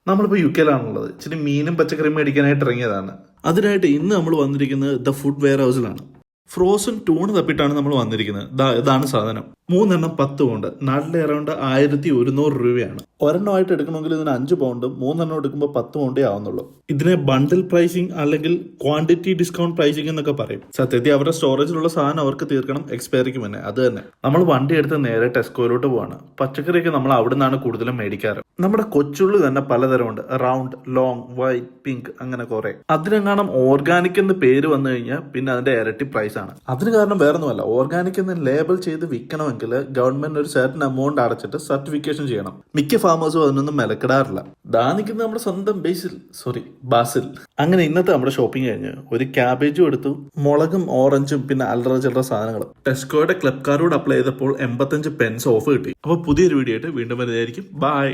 നമ്മളിപ്പോൾ യുകെയിലാണുള്ളത്. ഇച്ചിരി മീനും പച്ചക്കറിയും മേടിക്കാനായിട്ട് ഇറങ്ങിയതാണ്. അതിനായിട്ട് ഇന്ന് നമ്മൾ വന്നിരിക്കുന്നത് ദ ഫുഡ് വെയർ ഹൗസിലാണ്. ഫ്രോസൺ ടൂണ് തപ്പിട്ടാണ് നമ്മൾ വന്നിരിക്കുന്നത്. ഇതാണ് സാധനം. 3 10 പൗണ്ട്. നാട്ടിലെ അറൗണ്ട് 1100 രൂപയാണ്. ഒരെണ്ണമായിട്ട് എടുക്കണമെങ്കിൽ ഇതിന് 5 പൗണ്ടും 3 എടുക്കുമ്പോൾ 10 പൗണ്ടേ ആവുന്നുള്ളൂ. ഇതിനെ ബണ്ടിൽ പ്രൈസിങ് അല്ലെങ്കിൽ ക്വാണ്ടിറ്റി ഡിസ്കൗണ്ട് പ്രൈസിങ് എന്നൊക്കെ പറയും. സത്യത്തിൽ അവരുടെ സ്റ്റോറേജിലുള്ള സാധനം അവർക്ക് തീർക്കണം എക്സ്പയറിക്ക് മുന്നേ. അത് തന്നെ നമ്മൾ വണ്ടി എടുത്ത് നേരെ ടെസ്കോയിലോട്ട് പോവാണ്. പച്ചക്കറിയൊക്കെ നമ്മൾ അവിടെ നിന്നാണ് കൂടുതലും മേടിക്കാറ്. നമ്മുടെ കൊച്ചുള്ളി തന്നെ പലതരമുണ്ട്. റൗണ്ട്, ലോങ്, വൈറ്റ്, പിങ്ക്, അങ്ങനെ കുറെ. അതിനെങ്ങാനും ഓർഗാനിക് എന്ന് പേര് വന്നു കഴിഞ്ഞാൽ പിന്നെ അതിന്റെ ഇരട്ടി പ്രൈസ് ആണ്. അതിന് കാരണം വേറൊന്നുമല്ല, ഓർഗാനിക് എന്ന് ലേബൽ ചെയ്ത് വിൽക്കണമെങ്കിൽ ഗവൺമെന്റ് ഒരു സർട്ടൻ എമൗണ്ട് അടച്ചിട്ട് സർട്ടിഫിക്കേഷൻ ചെയ്യണം. മിക്ക ഫാമേഴ്സും അതിനൊന്നും മെലക്കിടാറില്ല. നിൽക്കുന്നത് നമ്മുടെ സ്വന്തം ബാസിൽ. അങ്ങനെ ഇന്നത്തെ നമ്മുടെ ഷോപ്പിംഗ് കഴിഞ്ഞ് ഒരു ക്യാബേജും എടുത്തു, മുളകും ഓറഞ്ചും പിന്നെ അല്ലറ ചില്ലറ സാധനങ്ങളും. ടെസ്കോയുടെ ക്ലബ് കാർഡ് അപ്ലൈ ചെയ്തപ്പോൾ 85 pence ഓഫ് കിട്ടി. അപ്പോൾ പുതിയൊരു വീഡിയോ ആയിട്ട് വീണ്ടും വരുന്നതായിരിക്കും. ബൈ.